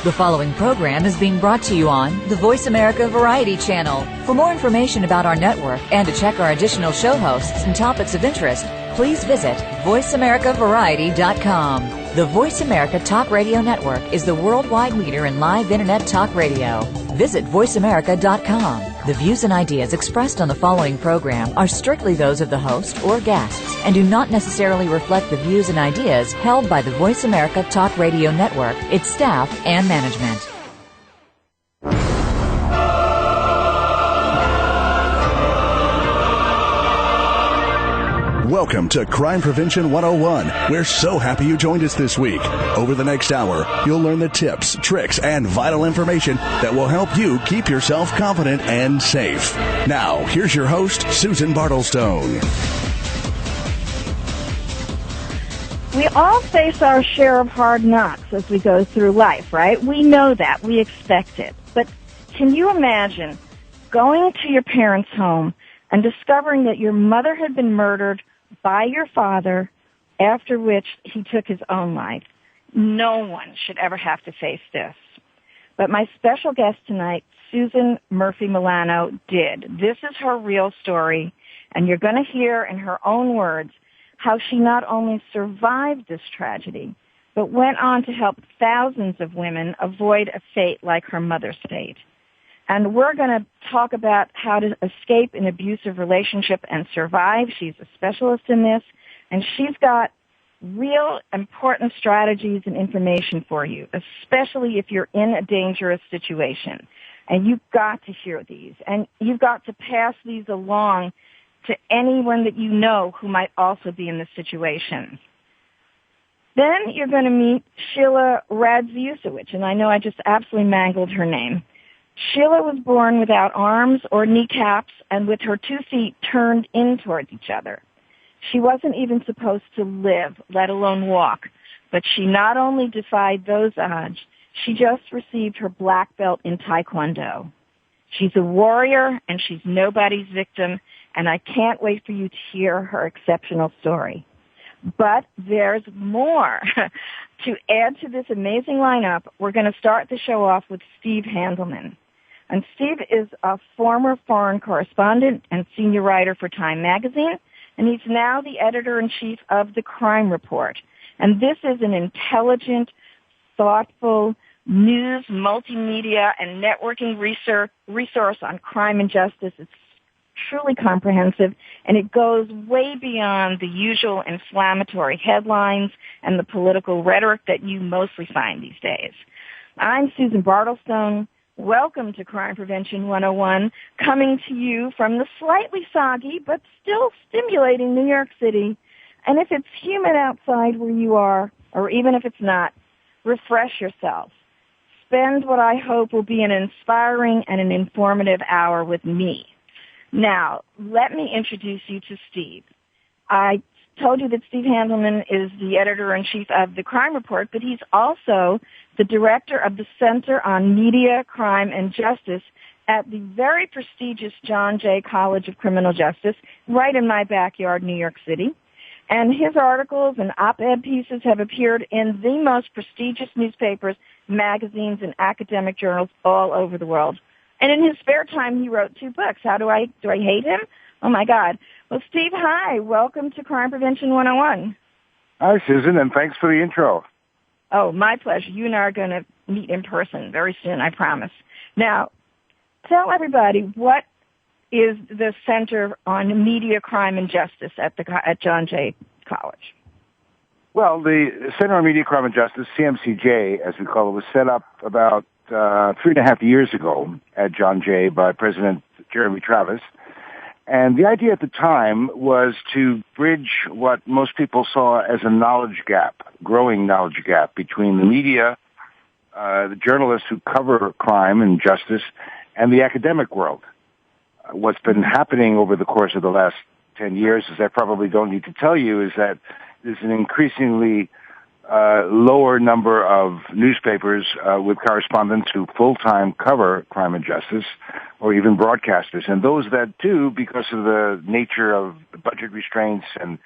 The following program is being brought to you on the Voice America Variety Channel. For more information about our network and to check our additional show hosts and topics of interest, please visit voiceamericavariety.com. The Voice America Talk Radio Network is the worldwide leader in live Internet talk radio. Visit voiceamerica.com. The views and ideas expressed on the following program are strictly those of the host or guests and do not necessarily reflect the views and ideas held by the Voice America Talk Radio Network, its staff, and management. Welcome to Crime Prevention 101. We're so happy you joined us this week. Over the next hour, you'll learn the tips, tricks, and vital information that will help you keep yourself confident and safe. Now, here's your host, Susan Bartelstone. We all face our share of hard knocks as we go through life, right? We know that. We expect it. But can you imagine going to your parents' home and discovering that your mother had been murdered by your father, after which he took his own life? No one should ever have to face this. But my special guest tonight, Susan Murphy Milano, did. This is her real story, and you're going to hear in her own words how she not only survived this tragedy, but went on to help thousands of women avoid a fate like her mother's fate. And we're going to talk about how to escape an abusive relationship and survive. She's a specialist in this, and she's got real important strategies and information for you, especially if you're in a dangerous situation. And you've got to hear these, and you've got to pass these along to anyone that you know who might also be in this situation. Then you're going to meet Sheila Radziewicz, and I know I just absolutely mangled her name. Sheila was born without arms or kneecaps and with her 2 feet turned in towards each other. She wasn't even supposed to live, let alone walk, but she not only defied those odds, she just received her black belt in Tae Kwon Do. She's a warrior and she's nobody's victim, and I can't wait for you to hear her exceptional story. But there's more. To add to this amazing lineup, we're going to start the show off with Steve Handelman. And Steve is a former foreign correspondent and senior writer for Time magazine, and he's now the editor-in-chief of The Crime Report. And this is an intelligent, thoughtful news, multimedia, and networking resource on crime and justice. It's truly comprehensive, and it goes way beyond the usual inflammatory headlines and the political rhetoric that you mostly find these days. I'm Susan Bartelstone. Welcome to Crime Prevention 101, coming to you from the slightly soggy but still stimulating New York City. And if it's humid outside where you are, or even if it's not, refresh yourself. Spend what I hope will be an inspiring and an informative hour with me. Now, let me introduce you to Steve. I told you that Steve Handelman is the editor-in-chief of The Crime Report, but he's also the director of the Center on Media, Crime, and Justice at the very prestigious John Jay College of Criminal Justice, right in my backyard, New York City. And his articles and op-ed pieces have appeared in the most prestigious newspapers, magazines, and academic journals all over the world. And in his spare time, he wrote 2 books. Do I hate him? Oh, my God. Well, Steve, hi. Welcome to Crime Prevention 101. Hi, Susan, and thanks for the intro. Oh, my pleasure. You and I are going to meet in person very soon, I promise. Now, tell everybody, what is the Center on Media, Crime, and Justice at John Jay College? Well, the Center on Media, Crime, and Justice, CMCJ, as we call it, was set up about 3.5 years ago at John Jay by President Jeremy Travis. And the idea at the time was to bridge what most people saw as a knowledge gap, growing knowledge gap between the media, the journalists who cover crime and justice, and the academic world. What's been happening over the course of the last 10 years, as I probably don't need to tell you, is that there's an increasingly lower number of newspapers with correspondents who full-time cover crime and justice, or even broadcasters. And those that do, because of the nature of the budget restraints and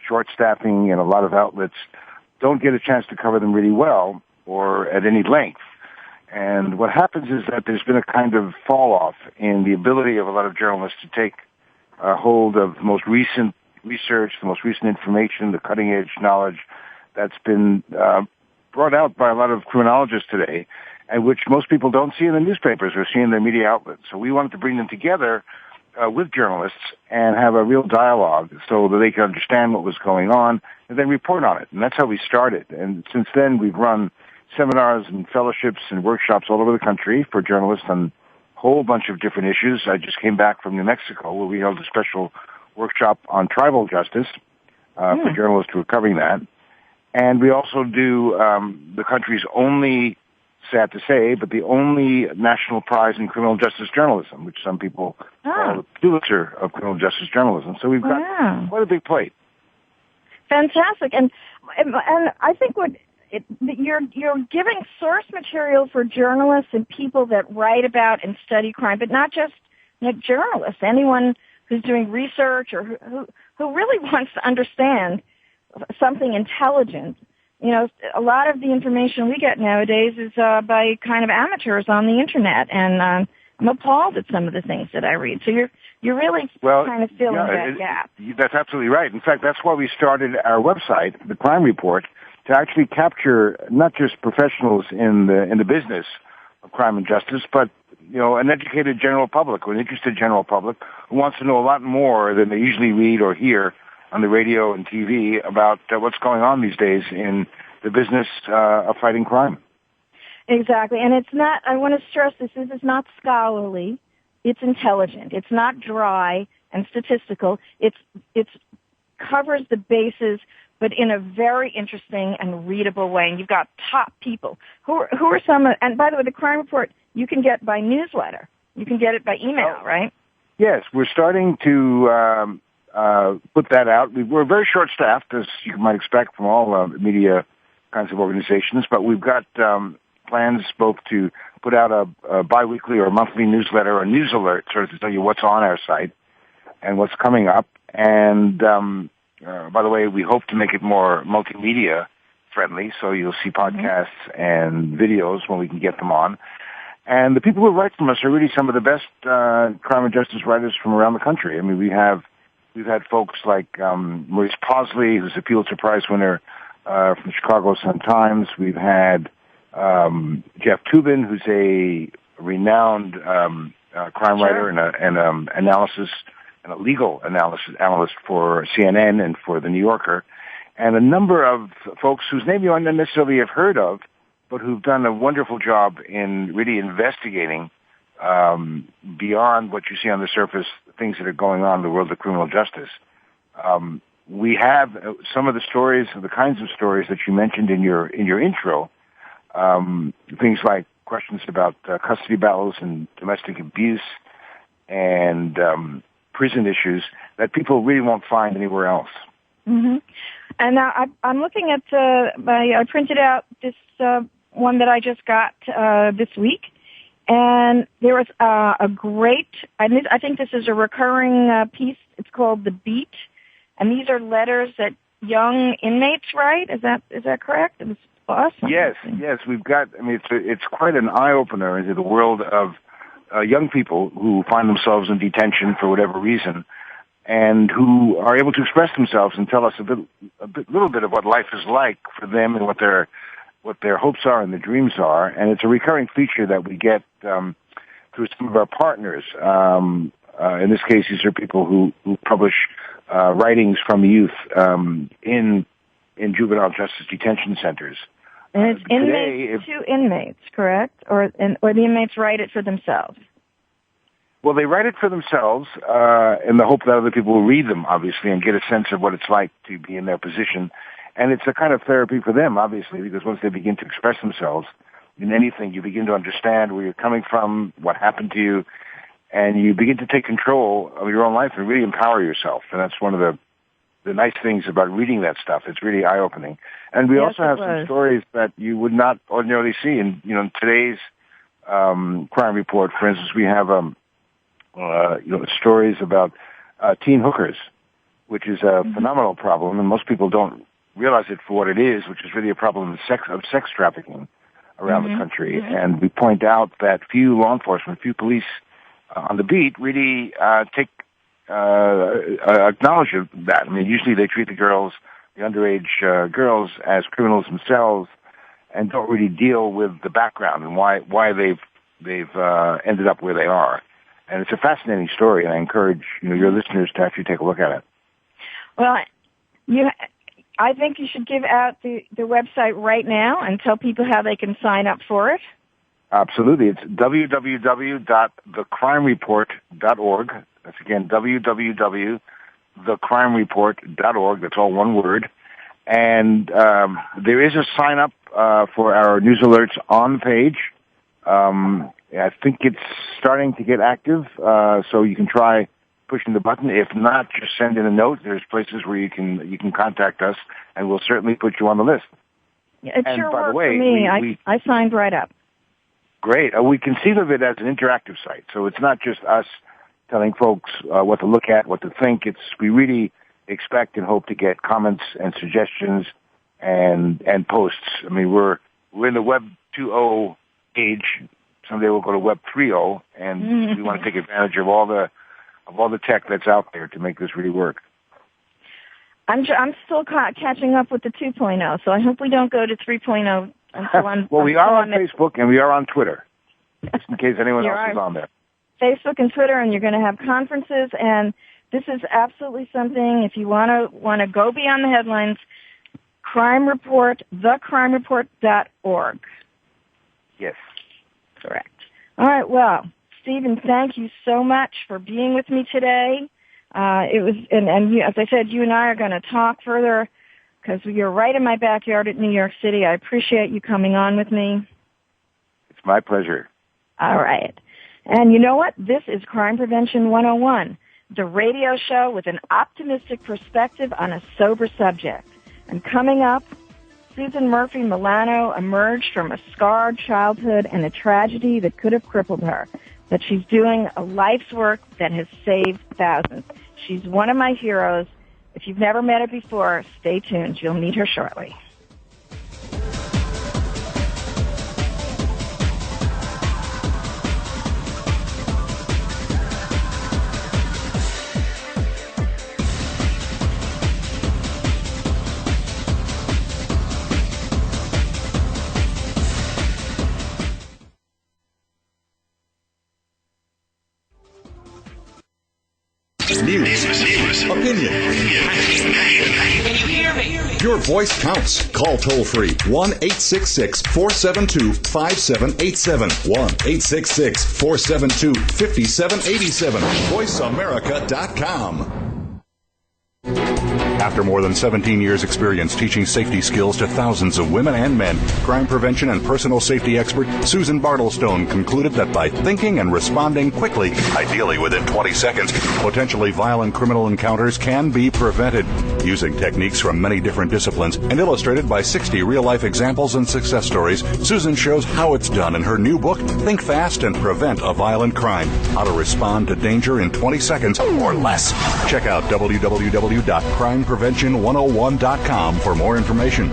short staffing in a lot of outlets, don't get a chance to cover them really well or at any length. And what happens is that there's been a kind of fall off in the ability of a lot of journalists to take hold of the most recent research, the most recent information, the cutting edge knowledge that's been brought out by a lot of criminologists today, and which most people don't see in the newspapers or see in their media outlets. So we wanted to bring them together with journalists and have a real dialogue so that they can understand what was going on and then report on it. And that's how we started. And since then, we've run seminars and fellowships and workshops all over the country for journalists on a whole bunch of different issues. I just came back from New Mexico where we held a special workshop on tribal justice for journalists who are covering that. And we also do the country's only, sad to say, but the only national prize in criminal justice journalism, which some people call the Pulitzer of criminal justice journalism. So we've got quite a big plate. Fantastic. And I think you're giving source material for journalists and people that write about and study crime, but not just journalists, anyone who's doing research or who really wants to understand something intelligent. You know, a lot of the information we get nowadays is by kind of amateurs on the internet, and I'm appalled at some of the things that I read. So you're really kind of filling that gap. That's absolutely right. In fact, that's why we started our website, the Crime Report, to actually capture not just professionals in the business of crime and justice, but an educated general public or an interested general public who wants to know a lot more than they usually read or hear on the radio and TV about what's going on these days in the business of fighting crime. Exactly. And it's not, I want to stress this is not scholarly. It's intelligent. It's not dry and statistical. It covers the bases, but in a very interesting and readable way. And you've got top people. Who are some, and by the way, the Crime Report you can get by newsletter. You can get it by email, right? Yes, we're starting to put that out. We're very short-staffed, as you might expect from all media kinds of organizations, but we've got plans both to put out a biweekly or monthly newsletter or news alert sort of to tell you what's on our site and what's coming up. And by the way, we hope to make it more multimedia friendly, so you'll see podcasts and videos when we can get them on. And the people who write from us are really some of the best crime and justice writers from around the country. I mean, we've had folks like Maurice Posley, who's a Pulitzer Prize winner from the Chicago Sun-Times. We've had Jeff Toobin, who's a renowned crime writer and analysis and a legal analyst for CNN and for The New Yorker, and a number of folks whose name you don't necessarily have heard of, but who've done a wonderful job in really investigating beyond what you see on the surface, things that are going on in the world of criminal justice. We have some of the stories, the kinds of stories that you mentioned in your intro, things like questions about custody battles and domestic abuse and prison issues that people really won't find anywhere else. Mm-hmm. And now I'm looking at I printed out this one that I just got this week. And there was a great, I think this is a recurring piece. It's called The Beat. And these are letters that young inmates write. Is that correct? It was awesome. Yes. We've got, it's quite an eye-opener into the world of young people who find themselves in detention for whatever reason and who are able to express themselves and tell us a little bit of what life is like for them and what their hopes are and their dreams are. And it's a recurring feature that we get through some of our partners. In this case, these are people who publish writings from youth in juvenile justice detention centers. And it's inmates to inmates, correct? Or the inmates write it for themselves? Well, they write it for themselves in the hope that other people will read them, obviously, and get a sense of what it's like to be in their position. And it's a kind of therapy for them, obviously, because once they begin to express themselves in anything, you begin to understand where you're coming from, what happened to you, and you begin to take control of your own life and really empower yourself. And that's one of the nice things about reading that stuff. It's really eye-opening. And we also have some stories that you would not ordinarily see. In today's crime report, for instance, we have stories about teen hookers, which is a phenomenal problem, and most people don't realize it for what it is, which is really a problem of sex trafficking. around the country. And we point out that few law enforcement, few police on the beat really acknowledge that. I mean, usually they treat the underage girls as criminals themselves and don't really deal with the background and why they've ended up where they are. And it's a fascinating story, and I encourage your listeners to actually take a look at it. Well, I think you should give out the website right now and tell people how they can sign up for it. Absolutely. It's www.thecrimereport.org. That's again www.thecrimereport.org. That's all one word. And there is a sign up for our news alerts on the page. I think it's starting to get active, so you can try pushing the button. If not, just send in a note. There's places where you can contact us, and we'll certainly put you on the list. It sure worked for me. I signed right up. Great. We conceive of it as an interactive site, so it's not just us telling folks what to look at, what to think. We really expect and hope to get comments and suggestions and posts. I mean, we're in the Web 2.0 age. Someday we'll go to Web 3.0, and we want to take advantage of all the tech that's out there to make this really work. I'm still catching up with the 2.0, so I hope we don't go to 3.0 until I'm... Well, we are on Facebook and we are on Twitter, just in case anyone else is on there. Facebook and Twitter, and you're going to have conferences, and this is absolutely something, if you want to go beyond the headlines, Crime Report, thecrimereport.org. Yes. Correct. All right, well, Stephen, thank you so much for being with me today. It was, and you, as I said, you and I are going to talk further because you're right in my backyard at New York City. I appreciate you coming on with me. It's my pleasure. All right. And you know what? This is Crime Prevention 101, the radio show with an optimistic perspective on a sober subject. And coming up, Susan Murphy Milano emerged from a scarred childhood and a tragedy that could have crippled her. But she's doing a life's work that has saved thousands. She's one of my heroes. If you've never met her before, stay tuned. You'll meet her shortly. News, opinion. Can you hear me? Your voice counts. Call toll-free 1-866-472-5787. 1-866-472-5787. VoiceAmerica.com. After more than 17 years' experience teaching safety skills to thousands of women and men, crime prevention and personal safety expert Susan Bartelstone concluded that by thinking and responding quickly, ideally within 20 seconds, potentially violent criminal encounters can be prevented. Using techniques from many different disciplines and illustrated by 60 real-life examples and success stories, Susan shows how it's done in her new book, Think Fast and Prevent a Violent Crime: How to Respond to Danger in 20 Seconds or Less. Check out www.crimeprevention101.com for more information.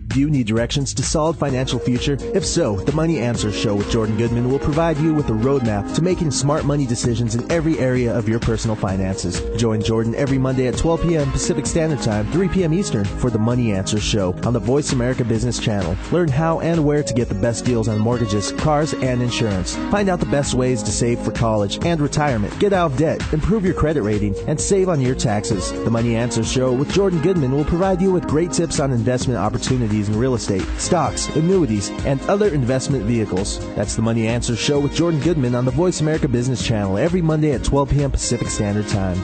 Do you need directions to solid financial future? If so, the Money Answers Show with Jordan Goodman will provide you with a roadmap to making smart money decisions in every area of your personal finances. Join Jordan every Monday at 12 p.m. Pacific Standard Time, 3 p.m. Eastern for the Money Answers Show on the Voice America Business Channel. Learn how and where to get the best deals on mortgages, cars, and insurance. Find out the best ways to save for college and retirement. Get out of debt, improve your credit rating, and save on your taxes. The Money Answers Show with Jordan Goodman will provide you with great tips on investment opportunities in real estate, stocks, annuities, and other investment vehicles. That's the Money Answers Show with Jordan Goodman on the Voice America Business Channel every Monday at 12 p.m. Pacific Standard Time.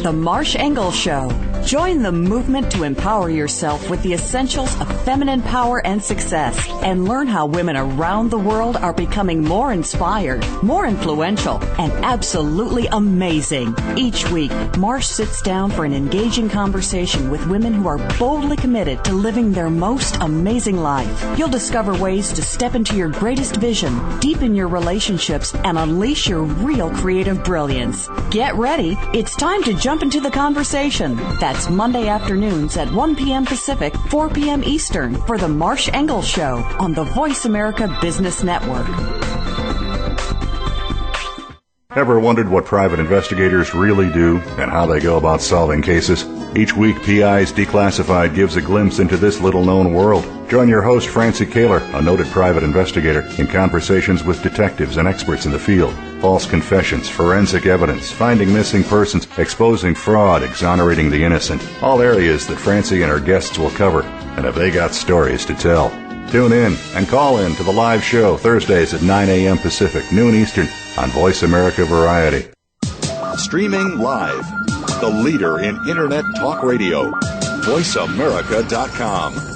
The Marsh Engel Show. Join the movement to empower yourself with the essentials of feminine power and success, and learn how women around the world are becoming more inspired, more influential, and absolutely amazing. Each week, Marsh sits down for an engaging conversation with women who are boldly committed to living their most amazing life. You'll discover ways to step into your greatest vision, deepen your relationships, and unleash your real creative brilliance. Get ready. It's time to jump into the conversation. That's That's Monday afternoons at 1 p.m. Pacific, 4 p.m. Eastern for The Marsh Engel Show on the Voice America Business Network. Ever wondered what private investigators really do and how they go about solving cases? Each week, PI's Declassified gives a glimpse into this little-known world. Join your host, Francie Kaler, a noted private investigator, in conversations with detectives and experts in the field. False confessions, forensic evidence, finding missing persons, exposing fraud, exonerating the innocent. All areas that Francie and her guests will cover, and have they got stories to tell. Tune in and call in to the live show Thursdays at 9 a.m. Pacific, noon Eastern on Voice America Variety. Streaming live, the leader in Internet talk radio, voiceamerica.com.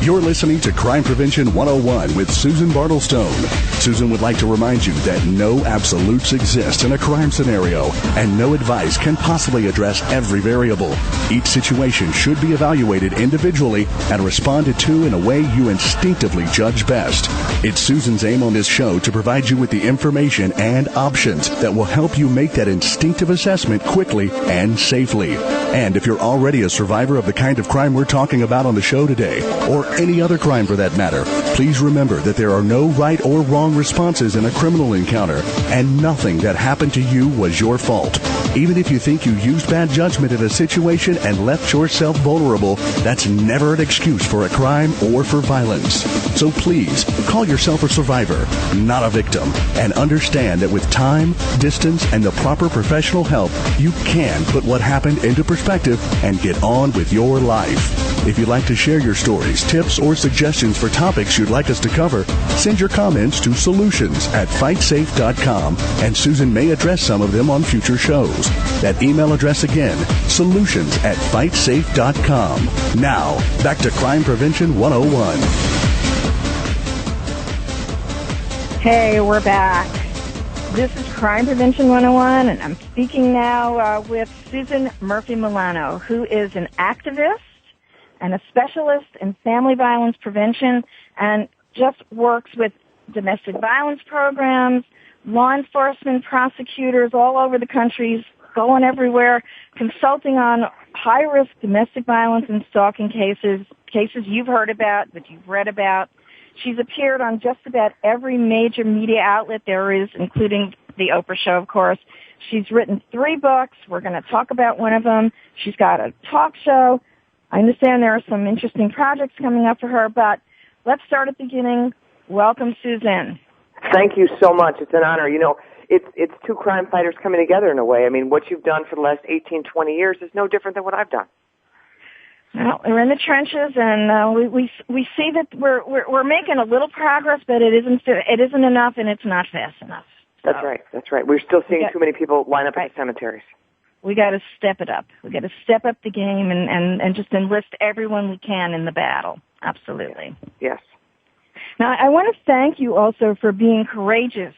You're listening to Crime Prevention 101 with Susan Bartelstone. Susan would like to remind you that no absolutes exist in a crime scenario, and no advice can possibly address every variable. Each situation should be evaluated individually and responded to in a way you instinctively judge best. It's Susan's aim on this show to provide you with the information and options that will help you make that instinctive assessment quickly and safely. And if you're already a survivor of the kind of crime we're talking about on the show today, or any other crime for that matter, please remember that there are no right or wrong responses in a criminal encounter, and nothing that happened to you was your fault. Even if you think you used bad judgment in a situation and left yourself vulnerable, that's never an excuse for a crime or for violence. So please, call yourself a survivor, not a victim, and understand that with time, distance, and the proper professional help, you can put what happened into perspective and get on with your life. If you'd like to share your stories, tips, or suggestions for topics you'd like us to cover, send your comments to solutions@fightsafe.com, and Susan may address some of them on future shows. That email address again, solutions@fightsafe.com. Now, back to Crime Prevention 101. Hey, we're back. This is Crime Prevention 101, and I'm speaking now with Susan Murphy Milano, who is an activist and a specialist in family violence prevention, and just works with domestic violence programs, law enforcement, prosecutors all over the country, going everywhere, consulting on high-risk domestic violence and stalking cases you've heard about, that you've read about. She's appeared on just about every major media outlet there is, including the Oprah Show, of course. She's written 3 books. We're going to talk about one of them. She's got a talk show. I understand there are some interesting projects coming up for her, but let's start at the beginning. Welcome, Susan. Thank you so much. It's an honor. You know, it's two crime fighters coming together in a way. I mean, what you've done for the last 18, 20 years is no different than what I've done. Well, we're in the trenches, and we see that we're making a little progress, but it isn't enough, and it's not fast enough. So, That's right. We're still seeing too many people line up at the cemeteries. We got to step it up. We got to step up the game and just enlist everyone we can in the battle. Absolutely. Yes. Now, I want to thank you also for being courageous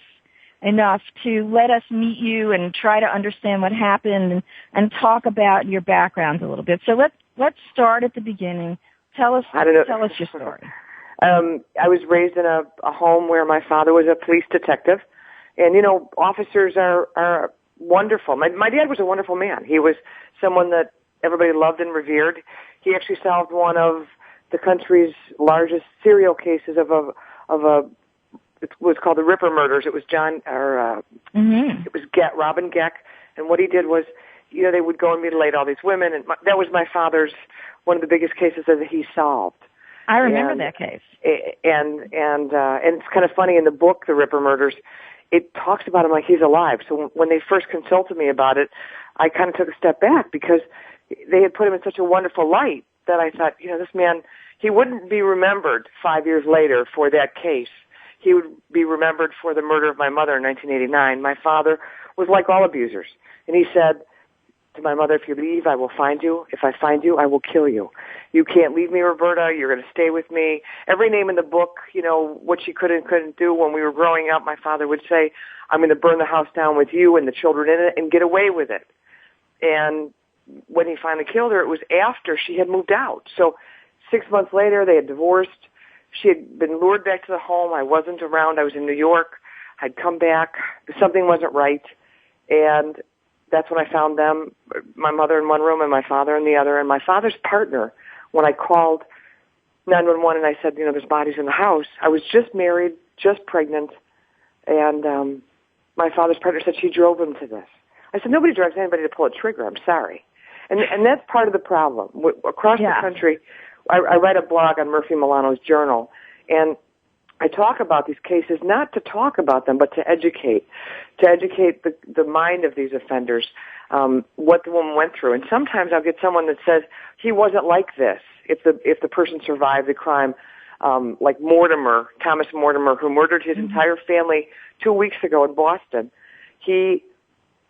enough to let us meet you and try to understand what happened and talk about your background a little bit. So let's start at the beginning. Tell us your story. I was raised in a home where my father was a police detective, and you know, officers are wonderful. My dad was a wonderful man. He was someone that everybody loved and revered. He actually solved one of the country's largest serial cases of a it was called the Ripper murders. It was it was Robin Geck, and what he did was, you know, they would go and mutilate all these women, and that was my father's one of the biggest cases that he solved. I remember that case. And it's kind of funny in the book, The Ripper Murders, it talks about him like he's alive. So when they first consulted me about it, I kind of took a step back because they had put him in such a wonderful light that I thought, you know, this man, he wouldn't be remembered 5 years later for that case. He would be remembered for the murder of my mother in 1989. My father was like all abusers. And he said to my mother, if you leave, I will find you. If I find you, I will kill you. You can't leave me, Roberta. You're going to stay with me. Every name in the book, you know, what she could and couldn't do. When we were growing up, my father would say, I'm going to burn the house down with you and the children in it and get away with it. And when he finally killed her, it was after she had moved out. So 6 months later, they had divorced. She had been lured back to the home. I wasn't around. I was in New York. I'd come back. Something wasn't right. And that's when I found them, my mother in one room and my father in the other. And my father's partner, when I called 911 and I said, there's bodies in the house, I was just married, just pregnant. And my father's partner said she drove him to this. I said, nobody drives anybody to pull a trigger. I'm sorry. And that's part of the problem. Across the country, I write a blog on Murphy Milano's journal, and I talk about these cases not to talk about them, but to educate the mind of these offenders, what the woman went through. And sometimes I'll get someone that says he wasn't like this if the person survived the crime, like Thomas Mortimer, who murdered his entire family 2 weeks ago in Boston. He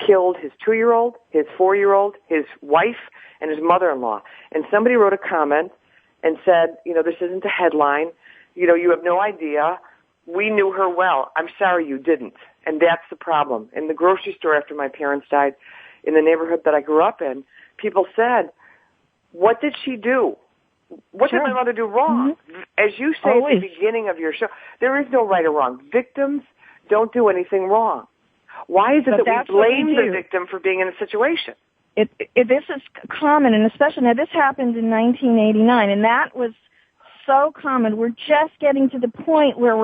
killed his 2-year-old, his 4-year-old, his wife, and his mother-in-law. And somebody wrote a comment and said, this isn't a headline. You have no idea. We knew her well. I'm sorry you didn't. And that's the problem. In the grocery store after my parents died, in the neighborhood that I grew up in, people said, what did she do? What did my mother do wrong? Mm-hmm. As you say at the beginning of your show, there is no right or wrong. Victims don't do anything wrong. Why is it that we blame the victim for being in a situation? This is common, and especially now this happened in 1989, and that was so common. We're just getting to the point where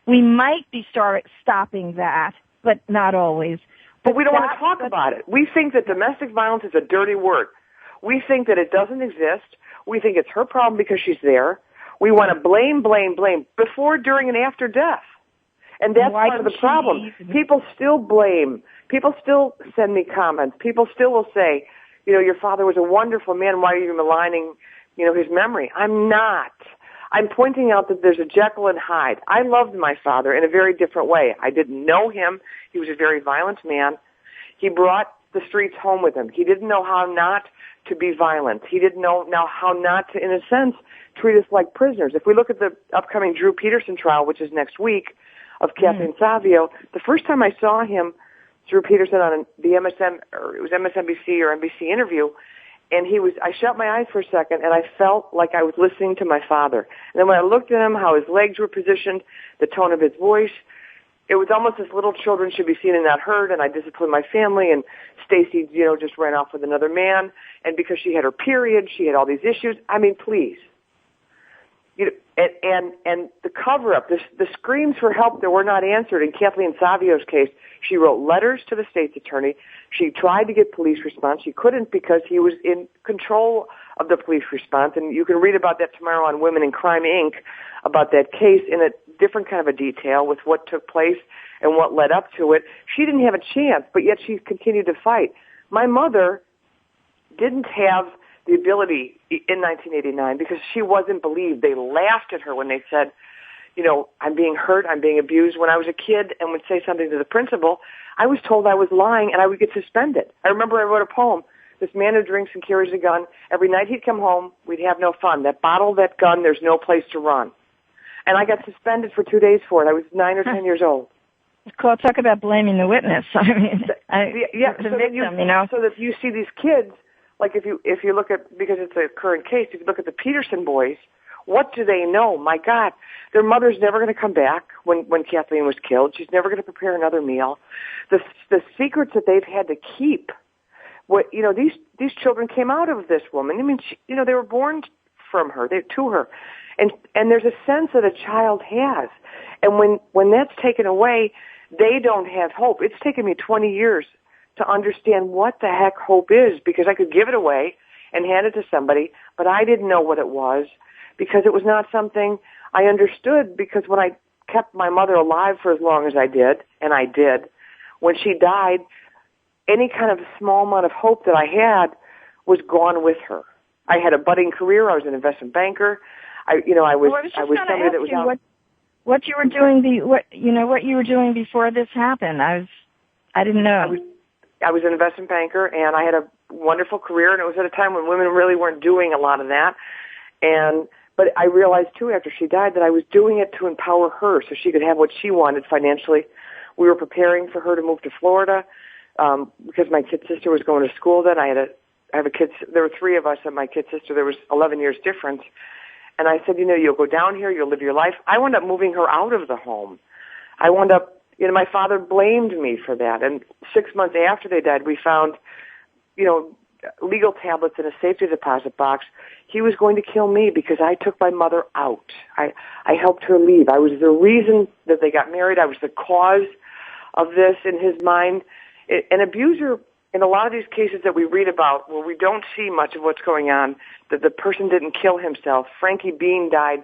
we might be stopping that, but not always. But we don't want to talk about it. We think that domestic violence is a dirty word. We think that it doesn't exist. We think it's her problem because she's there. We want to blame before, during, and after death. And that's part of the problem. People still blame. People still send me comments. People still will say, your father was a wonderful man. Why are you maligning, his memory? I'm not. I'm pointing out that there's a Jekyll and Hyde. I loved my father in a very different way. I didn't know him. He was a very violent man. He brought the streets home with him. He didn't know how not to be violent. He didn't know how not to, in a sense, treat us like prisoners. If we look at the upcoming Drew Peterson trial, which is next week, of Kathleen Savio, the first time I saw him, Drew Peterson, on the MSNBC or NBC interview, and I shut my eyes for a second, and I felt like I was listening to my father. And then when I looked at him, how his legs were positioned, the tone of his voice, it was almost as little children should be seen and not heard, and I disciplined my family, and Stacy, just ran off with another man, and because she had her period, she had all these issues. I mean, please. And the cover-up, the screams for help that were not answered. In Kathleen Savio's case, she wrote letters to the state's attorney. She tried to get police response. She couldn't because he was in control of the police response. And you can read about that tomorrow on Women in Crime, Inc., about that case in a different kind of a detail with what took place and what led up to it. She didn't have a chance, but yet she continued to fight. My mother didn't have the ability in 1989 because she wasn't believed. They laughed at her when they said, I'm being hurt, I'm being abused. When I was a kid and would say something to the principal, I was told I was lying and I would get suspended. I remember I wrote a poem. This man who drinks and carries a gun, every night he'd come home, we'd have no fun. That bottle, that gun, there's no place to run. And I got suspended for 2 days for it. I was 9 or 10 years old. Talk about blaming the witness. I mean, the victim, So that you see these kids, like if you look at, because it's a current case, if you look at the Peterson boys, what do they know? My God, their mother's never going to come back when Kathleen was killed. She's never going to prepare another meal. The secrets that they've had to keep. These children came out of this woman. I mean, they were born from her, to her. And there's a sense that a child has. And when that's taken away, they don't have hope. It's taken me 20 years to understand what the heck hope is, because I could give it away and hand it to somebody, but I didn't know what it was because it was not something I understood, because when I kept my mother alive for as long as I did, and I did, when she died, any kind of small amount of hope that I had was gone with her. I had a budding career. I was an investment banker. I was somebody that was out. What you were doing what you were doing before this happened. I didn't know. I was an investment banker, and I had a wonderful career, and it was at a time when women really weren't doing a lot of that. But I realized, too, after she died, that I was doing it to empower her so she could have what she wanted financially. We were preparing for her to move to Florida because my kid sister was going to school then. I have a kid. There were 3 of us and my kid sister. There was 11 years difference. And I said, you'll go down here, you'll live your life. I wound up moving her out of the home. I wound up, my father blamed me for that. And 6 months after they died, we found, legal tablets in a safety deposit box. He was going to kill me because I took my mother out. I helped her leave. I was the reason that they got married. I was the cause of this in his mind. An abuser, in a lot of these cases that we read about where we don't see much of what's going on, that the person didn't kill himself. Frankie Bean died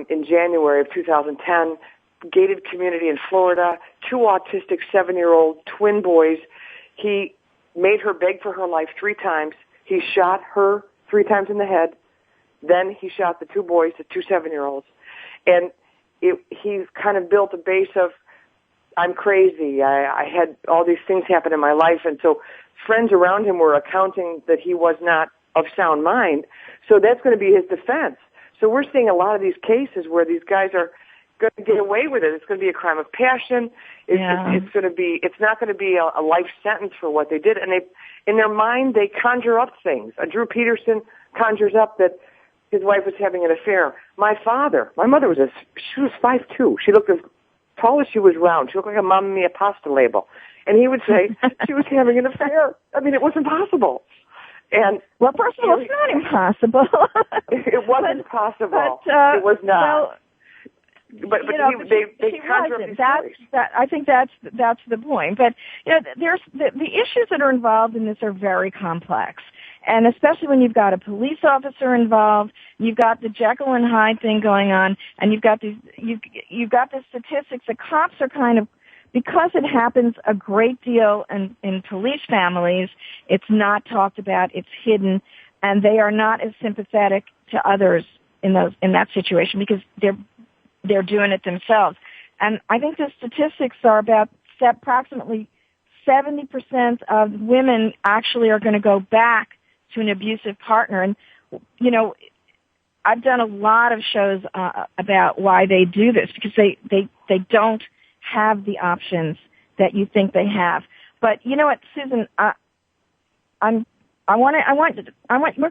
in January of 2010, gated community in Florida, 2 autistic 7-year-old twin boys. He made her beg for her life 3 times. He shot her 3 times in the head. Then he shot the 2 boys, the 2 7-year-olds. And he kind of built a base of, I'm crazy. I had all these things happen in my life. And so friends around him were accounting that he was not of sound mind. So that's going to be his defense. So we're seeing a lot of these cases where these guys are going to get away with it. It's going to be a crime of passion. It's not going to be a life sentence for what they did. And in their mind, they conjure up things. Drew Peterson conjures up that his wife was having an affair. My mother she was 5'2". She looked as tall as she was round. She looked like a Mamma Mia pasta label. And he would say she was having an affair. I mean, it was impossible. And well, first of all, it's not impossible. It wasn't possible. It was not. But they conjure up these stories. I think that's the point. But there's the issues that are involved in this are very complex, and especially when you've got a police officer involved, you've got the Jekyll and Hyde thing going on, and you've got the statistics. The cops are kind of, because it happens a great deal in police families, it's not talked about, it's hidden, and they are not as sympathetic to others in that situation because they're doing it themselves. And I think the statistics are about approximately 70% of women actually are going to go back to an abusive partner. And, I've done a lot of shows about why they do this, because they don't have the options that you think they have. But you know what, Susan, we're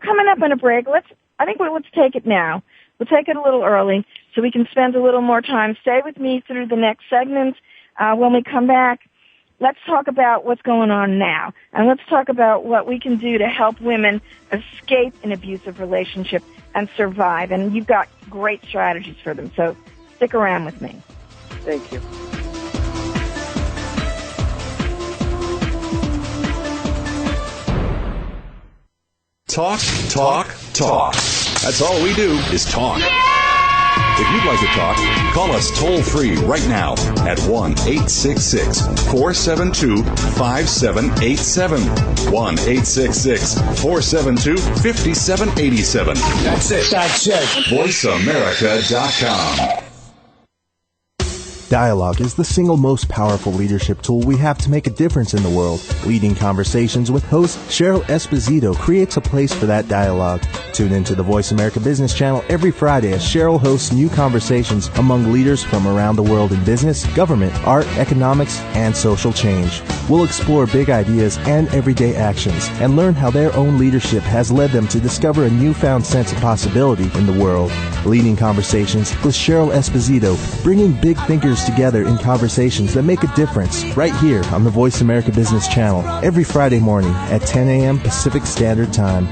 coming up on a break. Let's take it now. We'll take it a little early so we can spend a little more time. Stay with me through the next segment. When we come back, let's talk about what's going on now. And let's talk about what we can do to help women escape an abusive relationship and survive. And you've got great strategies for them. So stick around with me. Thank you. Talk, talk, talk. That's all we do is talk. If you'd like to talk, call us toll-free right now at 1-866-472-5787. 1-866-472-5787. That's it. VoiceAmerica.com. Dialogue is the single most powerful leadership tool we have to make a difference in the world. Leading Conversations with host Cheryl Esposito creates a place for that dialogue. Tune into the Voice America Business Channel every Friday as Cheryl hosts new conversations among leaders from around the world in business, government, art, economics, and social change. We'll explore big ideas and everyday actions and learn how their own leadership has led them to discover a newfound sense of possibility in the world. Leading Conversations with Cheryl Esposito, bringing big thinkers together in conversations that make a difference right here on the Voice America Business Channel every Friday morning at 10 a.m. Pacific Standard Time.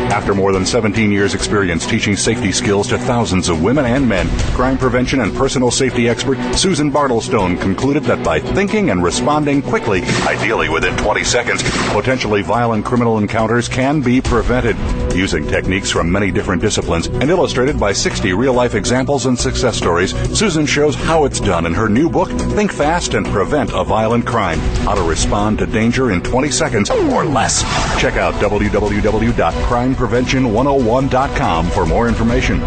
After more than 17 years' experience teaching safety skills to thousands of women and men, crime prevention and personal safety expert Susan Bartelstone concluded that by thinking and responding quickly, ideally within 20 seconds, potentially violent criminal encounters can be prevented. Using techniques from many different disciplines and illustrated by 60 real-life examples and success stories, Susan shows how it's done in her new book, Think Fast and Prevent a Violent Crime: How to Danger in 20 Seconds or Less. Check out www.crimeprevention101.com for more information.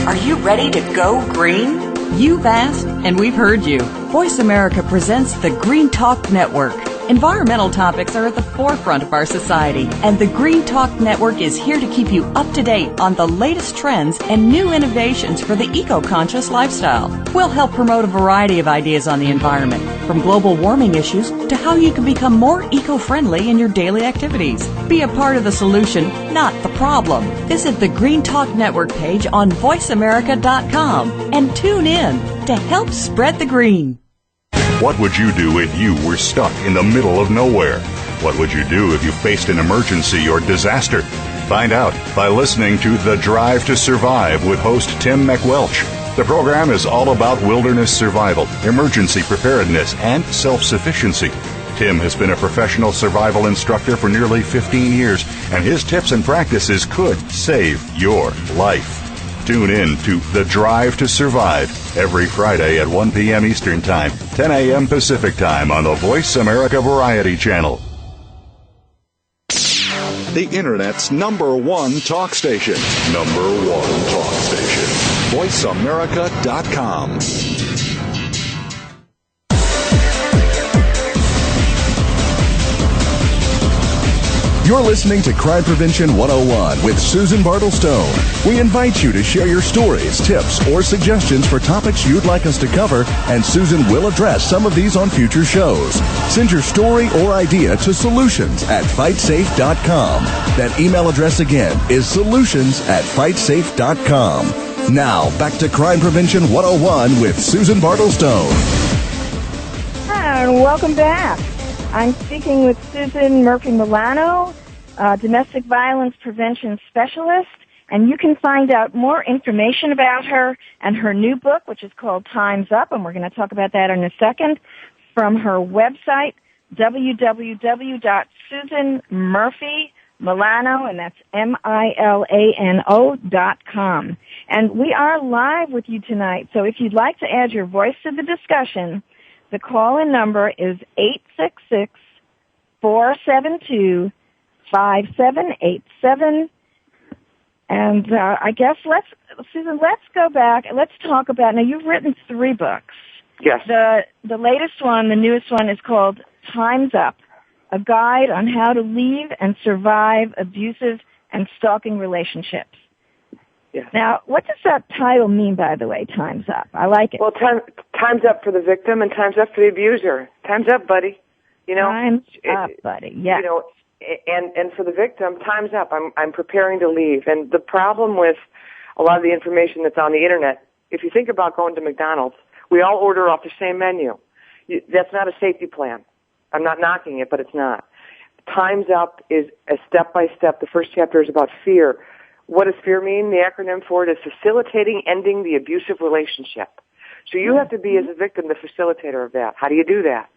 Are you ready to go green? You've asked, and we've heard you. Voice America presents the Green Talk Network. Environmental topics are at the forefront of our society, and the Green Talk Network is here to keep you up to date on the latest trends and new innovations for the eco-conscious lifestyle. We'll help promote a variety of ideas on the environment, from global warming issues to how you can become more eco-friendly in your daily activities. Be a part of the solution, not the problem. Visit the Green Talk Network page on voiceamerica.com and tune in to help spread the green. What would you do if you were stuck in the middle of nowhere? What would you do if you faced an emergency or disaster? Find out by listening to The Drive to Survive with host Tim McWelch. The program is all about wilderness survival, emergency preparedness, and self-sufficiency. Tim has been a professional survival instructor for nearly 15 years, and his tips and practices could save your life. Tune in to The Drive to Survive every Friday at 1 p.m. Eastern Time, 10 a.m. Pacific Time on the Voice America Variety Channel. The Internet's #1 talk station. #1 talk station. VoiceAmerica.com. You're listening to Crime Prevention 101 with Susan Bartelstone. We invite you to share your stories, tips, or suggestions for topics you'd like us to cover, and Susan will address some of these on future shows. Send your story or idea to solutions@fightsafe.com. That email address again is solutions@fightsafe.com. Now, back to Crime Prevention 101 with Susan Bartelstone. Hi, and welcome back. I'm speaking with Susan Murphy Milano, domestic violence prevention specialist, and you can find out more information about her and her new book, which is called Time's Up, and we're going to talk about that in a second, from her website, www.susanmurphymilano, and that's MILANO.com. And we are live with you tonight, so if you'd like to add your voice to the discussion, the call-in number is 866-472-5787. And I guess Susan, let's go back and let's talk about, now you've written 3 books. Yes. The latest one, the newest one, is called Time's Up, a guide on how to leave and survive abusive and stalking relationships. Yes. Now, what does that title mean, by the way, Time's Up? I like it. Well, time's up for the victim and time's up for the abuser. Time's up, buddy. You know, Time's up, buddy. Yeah. You know, and for the victim, time's up. I'm preparing to leave. And the problem with a lot of the information that's on the internet, if you think about going to McDonald's, we all order off the same menu. That's not a safety plan. I'm not knocking it, but it's not. Time's Up is a step-by-step. The first chapter is about fear. What does fear mean? The acronym for it is facilitating ending the abusive relationship. So you have to be, as a victim, the facilitator of that. How do you do that?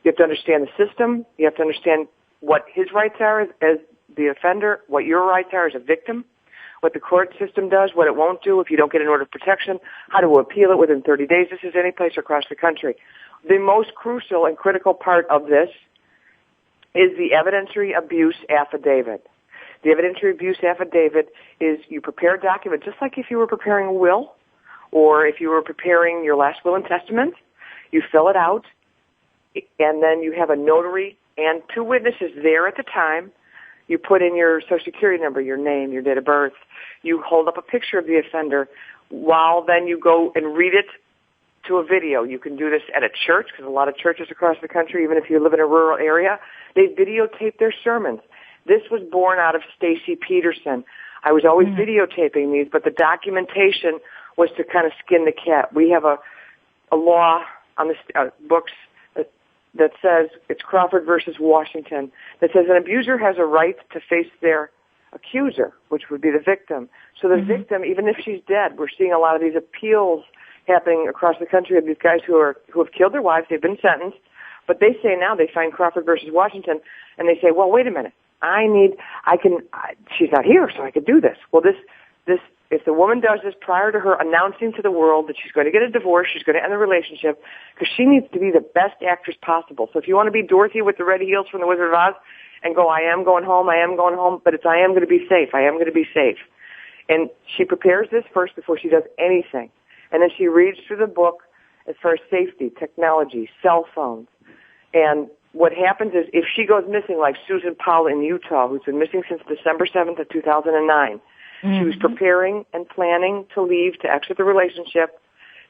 You have to understand the system. You have to understand what his rights are as the offender, what your rights are as a victim, what the court system does, what it won't do if you don't get an order of protection, how to appeal it within 30 days. This is any place across the country. The most crucial and critical part of this is the evidentiary abuse affidavit. The evidentiary abuse affidavit is you prepare a document just like if you were preparing a will or if you were preparing your last will and testament. You fill it out, and then you have a notary and 2 witnesses there at the time. You put in your Social Security number, your name, your date of birth. You hold up a picture of the offender while then you go and read it to a video. You can do this at a church because a lot of churches across the country, even if you live in a rural area, they videotape their sermons. This was born out of Stacy Peterson. I was always videotaping these, but the documentation was to kind of skin the cat. We have a law on the books that says, it's Crawford versus Washington, that says an abuser has a right to face their accuser, which would be the victim. So the victim, even if she's dead, we're seeing a lot of these appeals happening across the country of these guys who have killed their wives. They've been sentenced, but they say now they find Crawford versus Washington, and they say, well, wait a minute. She's not here, so I could do this. Well, if the woman does this prior to her announcing to the world that she's going to get a divorce, she's going to end the relationship, because she needs to be the best actress possible. So if you want to be Dorothy with the red heels from The Wizard of Oz and go, I am going home, but it's I am going to be safe, I am going to be safe. And she prepares this first before she does anything. And then she reads through the book as far as safety, technology, cell phones, and what happens is if she goes missing, like Susan Powell in Utah, who's been missing since December 7th of 2009, she was preparing and planning to leave, to exit the relationship.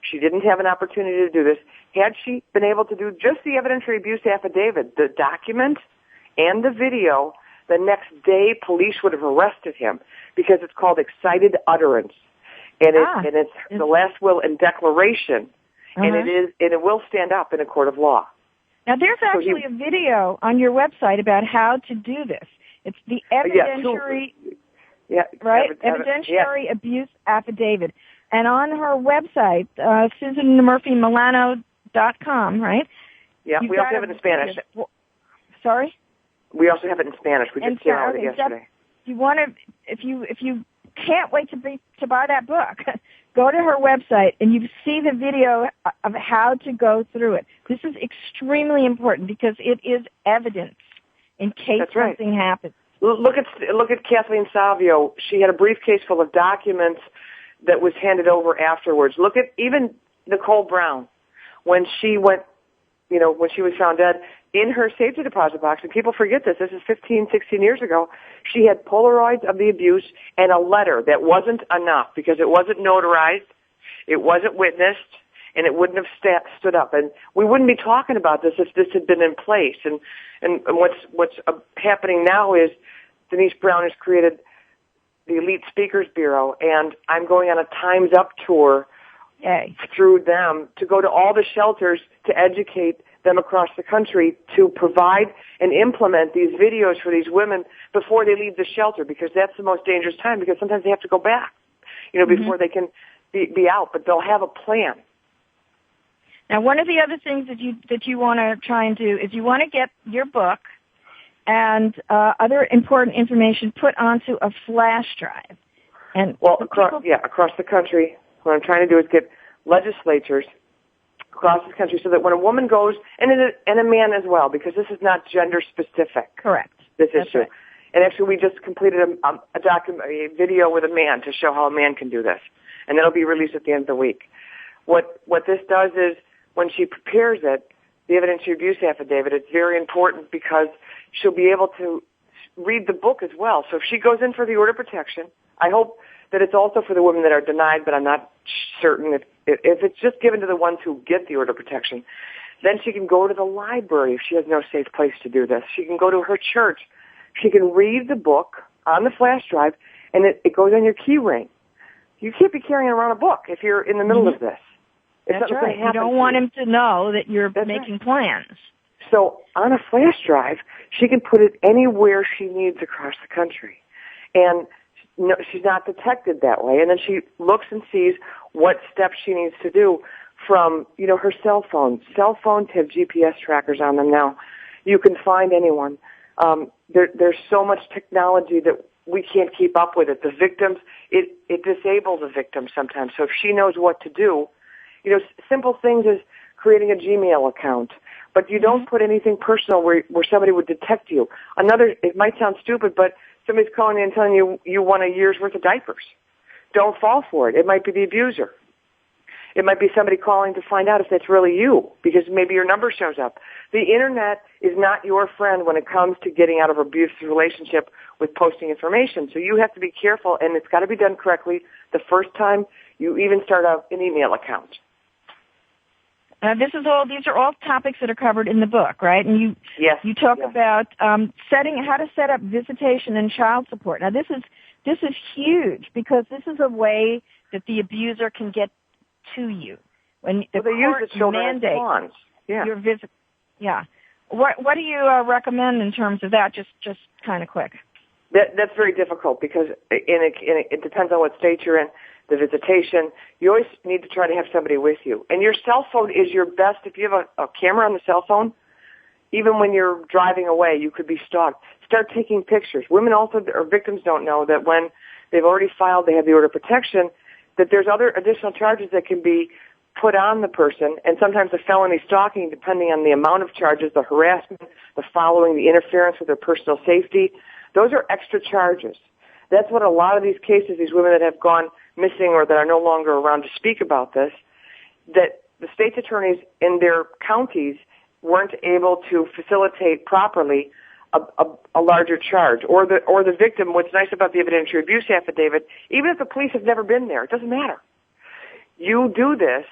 She didn't have an opportunity to do this. Had she been able to do just the evidentiary abuse affidavit, the document and the video, the next day police would have arrested him because it's called excited utterance. And it's the last will and declaration. And it will stand up in a court of law. Now, there's actually a video on your website about how to do this. It's the evidentiary, evidentiary abuse affidavit. And on her website, SusanMurphyMilano.com, right? Yeah, we also have it in Spanish. Sorry? We also have it in Spanish. We just downloaded it yesterday. You want to, if you can't wait to buy that book, go to her website and you see the video of how to go through it. This is extremely important because it is evidence in case something happens. Look at Kathleen Savio. She had a briefcase full of documents that was handed over afterwards. Look at even Nicole Brown when she went, when she was found dead, in her safety deposit box, and people forget this is 15, 16 years ago, she had Polaroids of the abuse and a letter that wasn't enough because it wasn't notarized, it wasn't witnessed, and it wouldn't have stood up. And we wouldn't be talking about this if this had been in place. And what's happening now is Denise Brown has created the Elite Speakers Bureau, and I'm going on a Time's Up tour through them to go to all the shelters to educate them across the country to provide and implement these videos for these women before they leave the shelter, because that's the most dangerous time, because sometimes they have to go back, before they can be out, but they'll have a plan. Now, one of the other things that you want to try and do is you want to get your book and other important information put onto a flash drive. And across the country, what I'm trying to do is get legislatures across this country so that when a woman goes, and a man as well, because this is not gender specific. Correct. This issue. Right. And actually, we just completed a video with a man to show how a man can do this, and that'll be released at the end of the week. What this does is, when she prepares it, the evidentiary abuse affidavit, it's very important because she'll be able to read the book as well. So if she goes in for the order of protection, I hope that it's also for the women that are denied, but I'm not certain if it's just given to the ones who get the order of protection. Then she can go to the library if she has no safe place to do this. She can go to her church. She can read the book on the flash drive, and it goes on your key ring. You can't be carrying around a book if you're in the middle of this. That's right. You don't want him to know that you're making plans. So on a flash drive, she can put it anywhere she needs across the country. And she's not detected that way. And then she looks and sees what steps she needs to do from, her cell phone. Cell phones have GPS trackers on them now. You can find anyone. There's so much technology that we can't keep up with it. The victims, it disables a victim sometimes. So if she knows what to do, simple things as creating a Gmail account, but you don't put anything personal where somebody would detect you. It might sound stupid, but somebody's calling you and telling you want a year's worth of diapers. Don't fall for it. It might be the abuser. It might be somebody calling to find out if that's really you, because maybe your number shows up. The Internet is not your friend when it comes to getting out of an abusive relationship with posting information. So you have to be careful, and it's got to be done correctly the first time you even start out an email account. These are all topics that are covered in the book, right? And you talk about how to set up visitation and child support. Now, this is huge because this is a way that the abuser can get to you when the court mandates your visit. Yeah. What do you recommend in terms of that? Just kind of quick. That's very difficult because it depends on what state you're in. The visitation, you always need to try to have somebody with you. And your cell phone is your best. If you have a camera on the cell phone, even when you're driving away, you could be stalked. Start taking pictures. Women also, or victims, don't know that when they've already filed, they have the order of protection, that there's other additional charges that can be put on the person, and sometimes the felony stalking, depending on the amount of charges, the harassment, the following, the interference with their personal safety. Those are extra charges. That's what a lot of these cases, these women that have gone missing or that are no longer around to speak about this, that the state's attorneys in their counties weren't able to facilitate properly a larger charge, or the victim. What's nice about the evidentiary abuse affidavit, even if the police have never been there, it doesn't matter. You do this,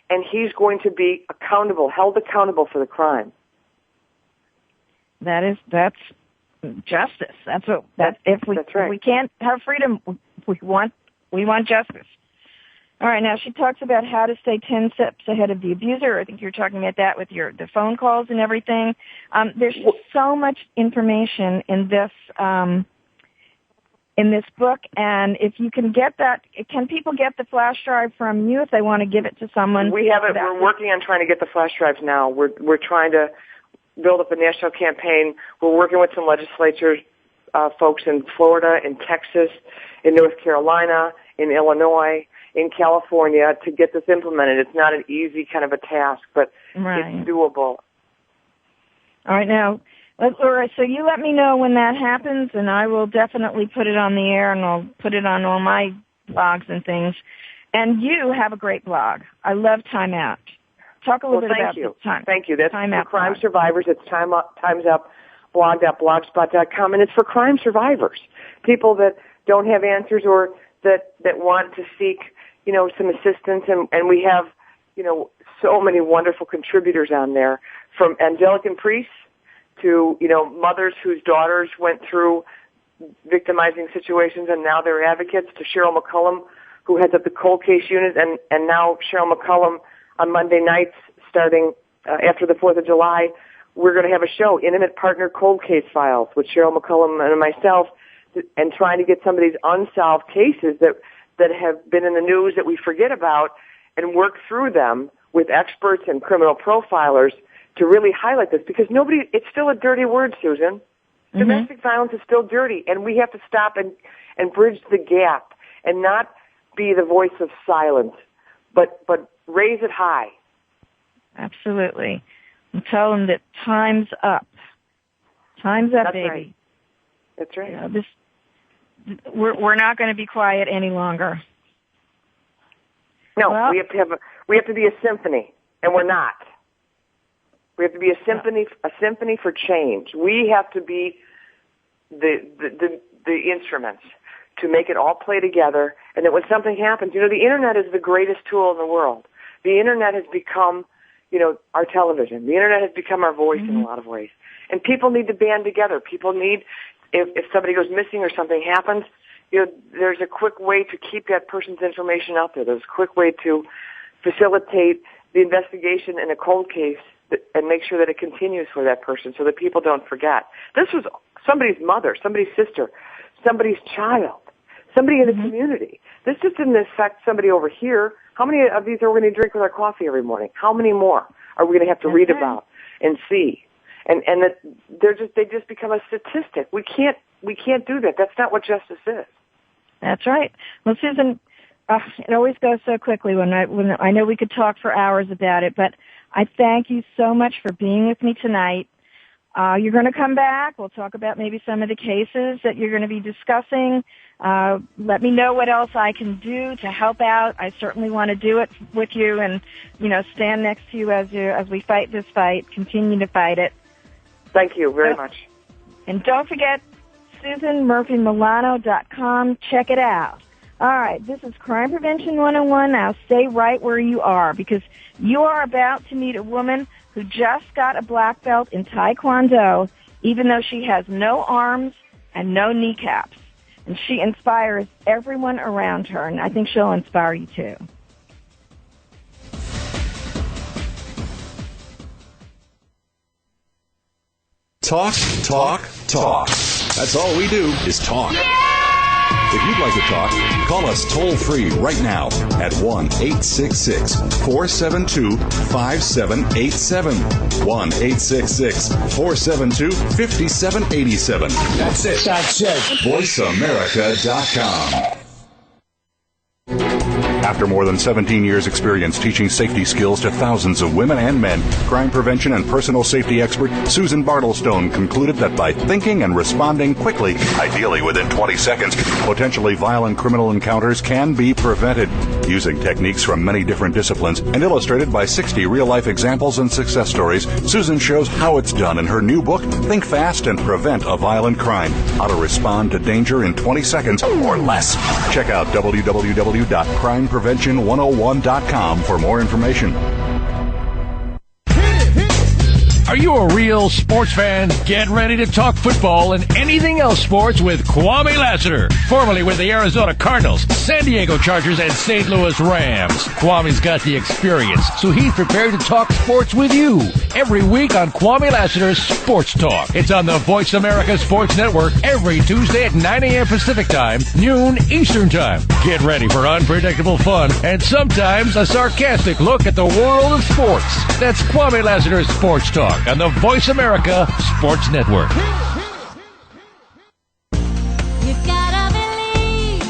and he's going to be held accountable for the crime. That's justice. That's right. We can't have freedom, we want justice. All right, now she talks about how to stay 10 steps ahead of the abuser. I think you're talking about that with the phone calls and everything. There's so much information in this book, and if you can get that, can people get the flash drive from you if they want to give it to someone? We have it. We're working on trying to get the flash drives now. We're trying to build up a national campaign. We're working with some legislatures, folks in Florida, in Texas, in North Carolina, in Illinois, in California to get this implemented. It's not an easy kind of a task, but It's doable. All right, now, Laura, so you let me know when that happens, and I will definitely put it on the air, and I'll put it on all my blogs and things. And you have a great blog. I love Time Out. Talk a little bit about Time. Thank you. That's Time for crime survivors. It's Time's Up blog.blogspot.com, and it's for crime survivors, people that don't have answers or that want to seek, some assistance. And we have, so many wonderful contributors on there, from Anglican priests to, mothers whose daughters went through victimizing situations and now they're advocates, to Cheryl McCullum, who heads up the cold case unit, and now Cheryl McCullum on Monday nights starting after the 4th of July, we're going to have a show, Intimate Partner Cold Case Files, with Cheryl McCullum and myself, and trying to get some of these unsolved cases that have been in the news that we forget about and work through them with experts and criminal profilers to really highlight this, because it's still a dirty word, Susan. Mm-hmm. Domestic violence is still dirty, and we have to stop and bridge the gap and not be the voice of silence, but raise it high. Absolutely. And tell them that time's up. Time's up, That's baby. Right. That's right. We're not going to be quiet any longer. No, we have to be a symphony, and we're not. We have to be a symphony for change. We have to be the instruments to make it all play together, and that when something happens, the internet is the greatest tool in the world. The internet has become, our television. The internet has become our voice in a lot of ways. And people need to band together. People need, if somebody goes missing or something happens, there's a quick way to keep that person's information out there. There's a quick way to facilitate the investigation in a cold case and make sure that it continues for that person so that people don't forget. This was somebody's mother, somebody's sister, somebody's child, somebody in the community. This just didn't affect somebody over here. How many of these are we going to drink with our coffee every morning? How many more are we going to have to read about and see? And that they just become a statistic. We can't do that. That's not what justice is. That's right. Well, Susan, it always goes so quickly when I know we could talk for hours about it, but I thank you so much for being with me tonight. You're going to come back. We'll talk about maybe some of the cases that you're going to be discussing. Let me know what else I can do to help out. I certainly want to do it with you and, stand next to you as we fight this fight, continue to fight it. Thank you very much. And don't forget, SusanMurphyMilano.com. Check it out. All right, this is Crime Prevention 101. Now stay right where you are, because you are about to meet a woman who just got a black belt in Tae Kwon Do, even though she has no arms and no kneecaps. And she inspires everyone around her, and I think she'll inspire you too. Talk, talk, talk. That's all we do is talk. If you'd like to talk, call us toll-free right now at 1-866-472-5787. 1-866-472-5787. That's it. VoiceAmerica.com. After more than 17 years' experience teaching safety skills to thousands of women and men, crime prevention and personal safety expert Susan Bartelstone concluded that by thinking and responding quickly, ideally within 20 seconds, potentially violent criminal encounters can be prevented. Using techniques from many different disciplines and illustrated by 60 real-life examples and success stories, Susan shows how it's done in her new book, Think Fast and Prevent a Violent Crime: How to Respond to Danger in 20 Seconds or Less. Check out www.crimeprevention101.com for more information. Are you a real sports fan? Get ready to talk football and anything else sports with Kwame Lassiter, formerly with the Arizona Cardinals, San Diego Chargers, and St. Louis Rams. Kwame's got the experience, so he's prepared to talk sports with you every week on Kwame Lassiter's Sports Talk. It's on the Voice America Sports Network every Tuesday at 9 a.m. Pacific Time, noon Eastern Time. Get ready for unpredictable fun and sometimes a sarcastic look at the world of sports. That's Kwame Lassiter's Sports Talk on the Voice America Sports Network. You gotta believe.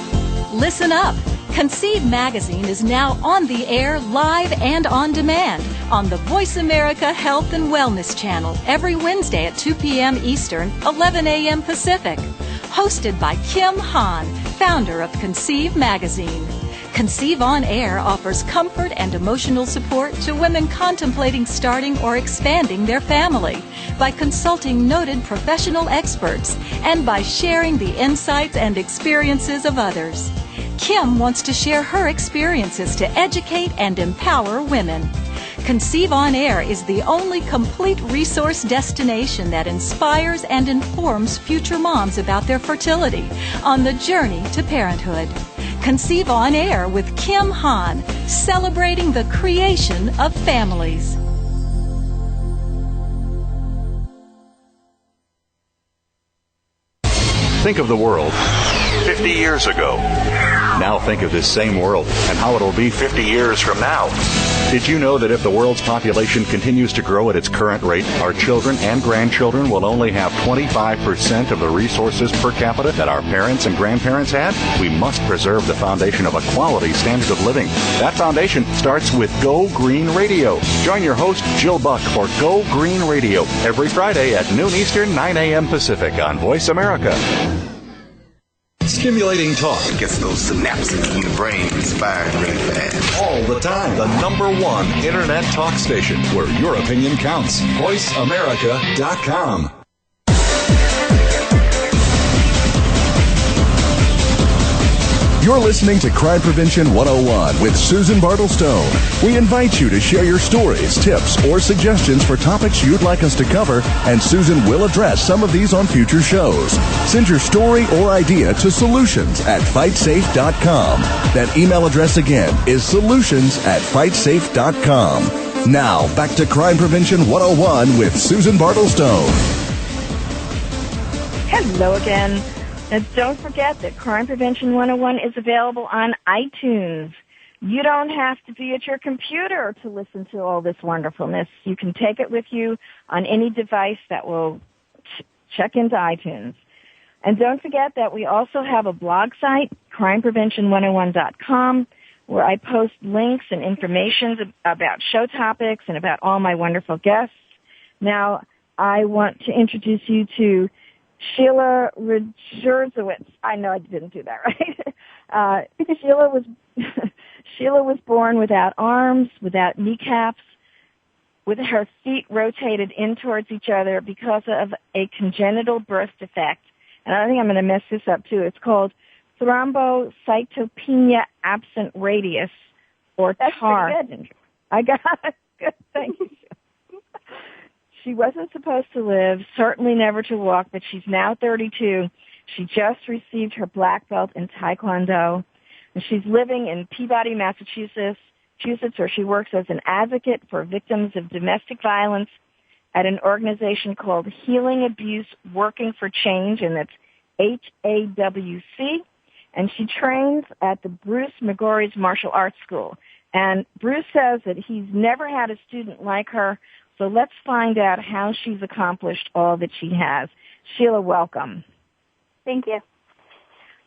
Listen up. Conceive Magazine is now on the air, live and on demand on the Voice America Health and Wellness Channel every Wednesday at 2 p.m. Eastern, 11 a.m. Pacific. Hosted by Kim Hahn, founder of Conceive Magazine. Conceive On Air offers comfort and emotional support to women contemplating starting or expanding their family by consulting noted professional experts and by sharing the insights and experiences of others. Kim wants to share her experiences to educate and empower women. Conceive On Air is the only complete resource destination that inspires and informs future moms about their fertility on the journey to parenthood. Conceive On Air with Kim Hahn, celebrating the creation of families. Think of the world 50 years ago. Now think of this same world and how it'll be 50 years from now. Did you know that if the world's population continues to grow at its current rate, our children and grandchildren will only have 25% of the resources per capita that our parents and grandparents had? We must preserve the foundation of a quality standard of living. That foundation starts with Go Green Radio. Join your host, Jill Buck, for Go Green Radio every Friday at noon Eastern, 9 a.m. Pacific on Voice America. Stimulating talk. It gets those synapses in the brain firing really fast. All the time. The #1 Internet talk station where your opinion counts. VoiceAmerica.com. You're listening to Crime Prevention 101 with Susan Bartelstone. We invite you to share your stories, tips, or suggestions for topics you'd like us to cover, and Susan will address some of these on future shows. Send your story or idea to solutions@fightsafe.com. That email address again is solutions@fightsafe.com. Now, back to Crime Prevention 101 with Susan Bartelstone. Hello again. And don't forget that Crime Prevention 101 is available on iTunes. You don't have to be at your computer to listen to all this wonderfulness. You can take it with you on any device that will check into iTunes. And don't forget that we also have a blog site, crimeprevention101.com, where I post links and information about show topics and about all my wonderful guests. Now, I want to introduce you to Sheila Radziewicz. I know I didn't do that right. Sheila was born without arms, without kneecaps, with her feet rotated in towards each other because of a congenital birth defect. And I think I'm going to mess this up too. It's called thrombocytopenia absent radius, or TAR. That's pretty good. I got it. Good. Thank you. She wasn't supposed to live, certainly never to walk, but she's now 32. She just received her black belt in Tae Kwon Do, and she's living in Peabody, Massachusetts, where she works as an advocate for victims of domestic violence at an organization called Healing Abuse Working for Change, and that's HAWC. And she trains at the Bruce McGorry's Martial Arts School. And Bruce says that he's never had a student like her. So let's find out how she's accomplished all that she has. Sheila, welcome. Thank you.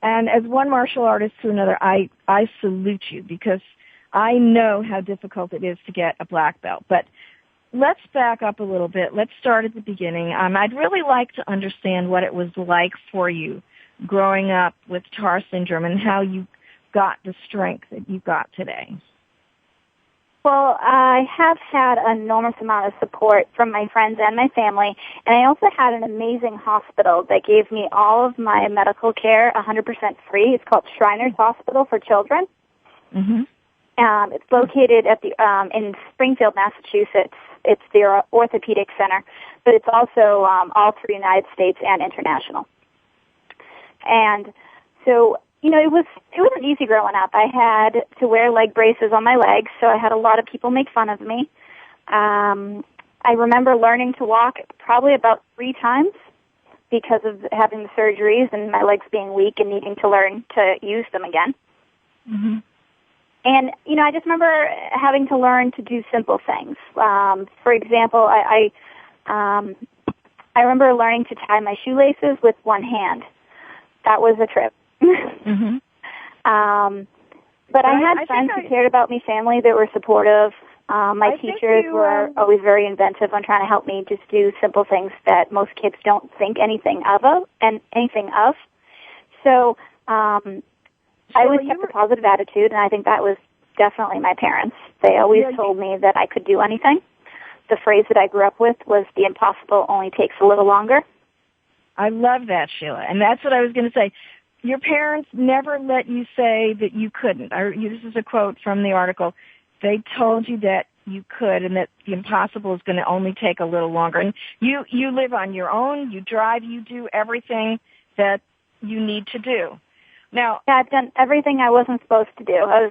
And as one martial artist to another, I salute you because I know how difficult it is to get a black belt. But let's back up a little bit. Let's start at the beginning. I'd really like to understand what it was like for you growing up with TAR syndrome and how you got the strength that you got today. Well, I have had an enormous amount of support from my friends and my family, and I also had an amazing hospital that gave me all of my medical care 100% free. It's called Shriners Hospital for Children. Mm-hmm. It's located at the in Springfield, Massachusetts. It's the orthopedic center, but it's also all through the United States and international. And so, you know, it wasn't easy growing up. I had to wear leg braces on my legs, so I had a lot of people make fun of me. I remember learning to walk probably about 3 times because of having the surgeries and my legs being weak and needing to learn to use them again. Mm-hmm. And, you know, I just remember having to learn to do simple things. For example, I remember learning to tie my shoelaces with one hand. That was a trip. Mm-hmm. But I had friends who cared about me, family that were supportive. My teachers were always very inventive on trying to help me just do simple things that most kids don't think anything of. So I always kept a positive attitude, and I think that was definitely my parents. They always told me that I could do anything. The phrase that I grew up with was, the impossible only takes a little longer. I love that, Sheila. And that's what I was going to say. Your parents never let you say that you couldn't. This is a quote from the article. They told you that you could and that the impossible is going to only take a little longer. And you live on your own. You drive. You do everything that you need to do. Now, yeah, I've done everything I wasn't supposed to do. I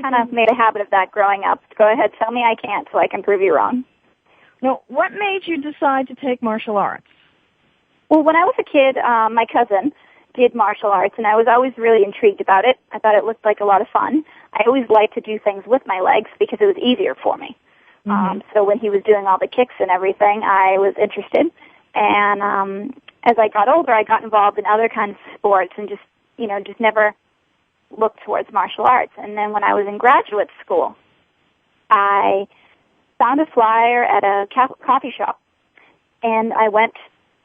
kind of made a habit of that growing up. Go ahead, tell me I can't so I can prove you wrong. Now, what made you decide to take martial arts? Well, when I was a kid, my cousin did martial arts, and I was always really intrigued about it. I thought it looked like a lot of fun. I always liked to do things with my legs because it was easier for me. Mm-hmm. So when he was doing all the kicks and everything, I was interested. And as I got older, I got involved in other kinds of sports and just never looked towards martial arts. And then when I was in graduate school, I found a flyer at a coffee shop, and I went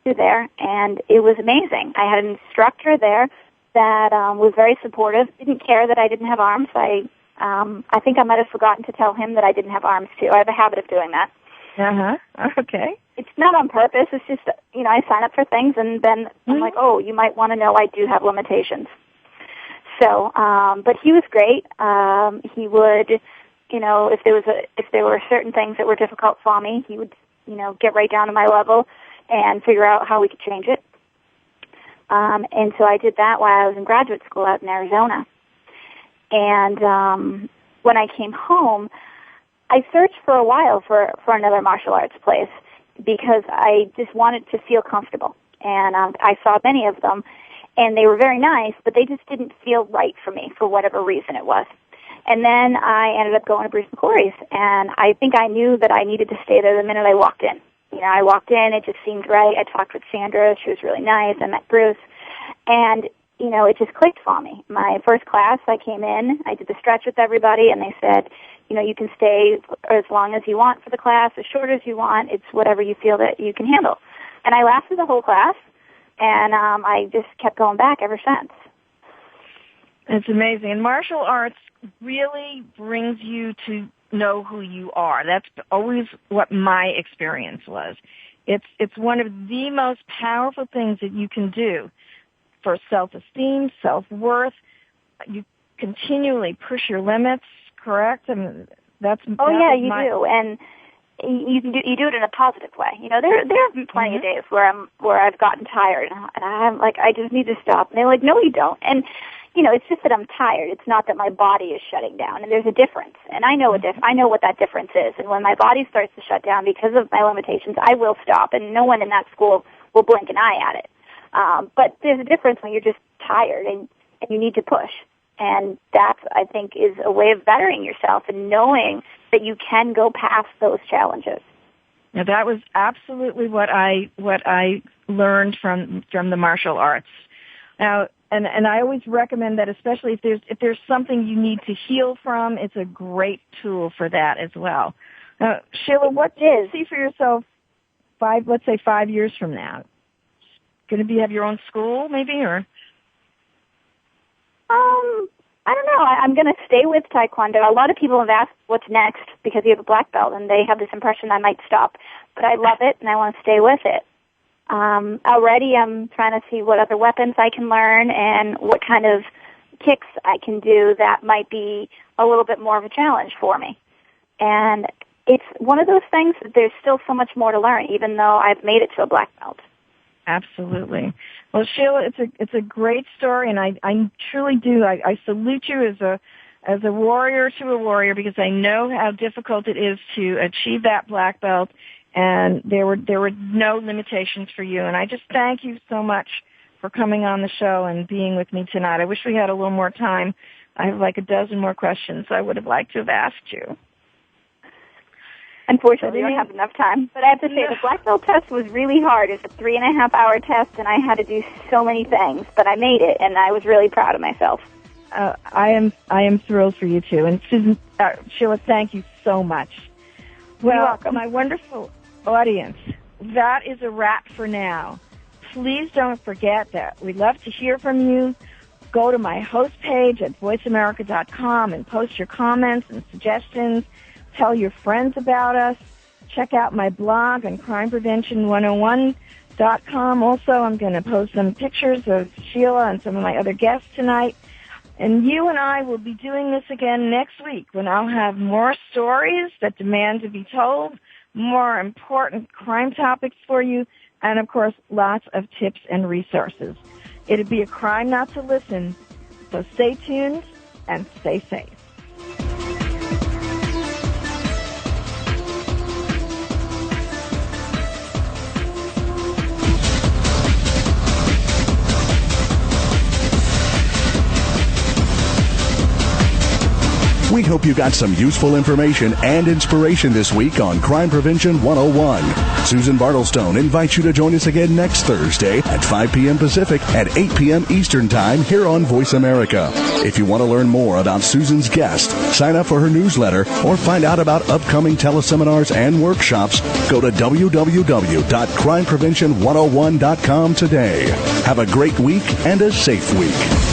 to there, and it was amazing. I had an instructor there that was very supportive, didn't care that I didn't have arms. I think I might have forgotten to tell him that I didn't have arms, too. I have a habit of doing that. Uh-huh. Okay. It's not on purpose. It's just, I sign up for things, and then I'm like, oh, you might want to know I do have limitations. So, but he was great. He would, if there were certain things that were difficult for me, he would, get right down to my level and figure out how we could change it. And so I did that while I was in graduate school out in Arizona. And when I came home, I searched for a while for another martial arts place because I just wanted to feel comfortable. And I saw many of them, and they were very nice, but they just didn't feel right for me for whatever reason it was. And then I ended up going to Bruce McCory's, and I think I knew that I needed to stay there the minute I walked in. I walked in, it just seemed right. I talked with Sandra. She was really nice. I met Bruce. And, it just clicked for me. My first class, I came in, I did the stretch with everybody, and they said, you can stay as long as you want for the class, as short as you want. It's whatever you feel that you can handle. And I lasted the whole class, and I just kept going back ever since. It's amazing. And martial arts really brings you to know who you are. That's always what my experience was. It's one of the most powerful things that you can do for self-esteem, self-worth. You continually push your limits, correct? I mean, that's you do, and you do it in a positive way. There have been plenty of days where I've gotten tired, and I'm like, I just need to stop. And they're like, no, you don't. And it's just that I'm tired. It's not that my body is shutting down, and there's a difference. And I know what that difference is. And when my body starts to shut down because of my limitations, I will stop, and no one in that school will blink an eye at it. But there's a difference when you're just tired and you need to push. And that, I think, is a way of bettering yourself and knowing that you can go past those challenges. Now, that was absolutely what I learned from the martial arts. Now, and I always recommend that, especially if there's something you need to heal from, it's a great tool for that as well. Now, Sheila, what do you see for yourself 5 years from now? Going to have your own school, maybe, or? I don't know. I'm going to stay with Tae Kwon Do. A lot of people have asked what's next because you have a black belt, and they have this impression I might stop. But I love it, and I want to stay with it. Already I'm trying to see what other weapons I can learn and what kind of kicks I can do that might be a little bit more of a challenge for me. And it's one of those things that there's still so much more to learn, even though I've made it to a black belt. Absolutely. Well, Sheila, it's a great story, and I truly do. I salute you as a warrior to a warrior, because I know how difficult it is to achieve that black belt, and there were no limitations for you. And I just thank you so much for coming on the show and being with me tonight. I wish we had a little more time. I have like a dozen more questions I would have liked to have asked you. Unfortunately, we don't have enough time. But I have to say, the black belt test was really hard. It's a 3.5-hour test, and I had to do so many things. But I made it, and I was really proud of myself. I am thrilled for you too. And Susan, Sheila, thank you so much. Well, you're welcome. My wonderful audience, that is a wrap for now. Please don't forget that we love to hear from you. Go to my host page at voiceamerica.com and post your comments and suggestions. Tell your friends about us. Check out my blog on crimeprevention101.com. Also, I'm going to post some pictures of Sheila and some of my other guests tonight. And you and I will be doing this again next week, when I'll have more stories that demand to be told, more important crime topics for you, and, of course, lots of tips and resources. It'd be a crime not to listen, so stay tuned and stay safe. We hope you got some useful information and inspiration this week on Crime Prevention 101. Susan Bartelstone invites you to join us again next Thursday at 5 p.m. Pacific at 8 p.m. Eastern Time here on Voice America. If you want to learn more about Susan's guest, sign up for her newsletter, or find out about upcoming teleseminars and workshops, go to www.crimeprevention101.com today. Have a great week and a safe week.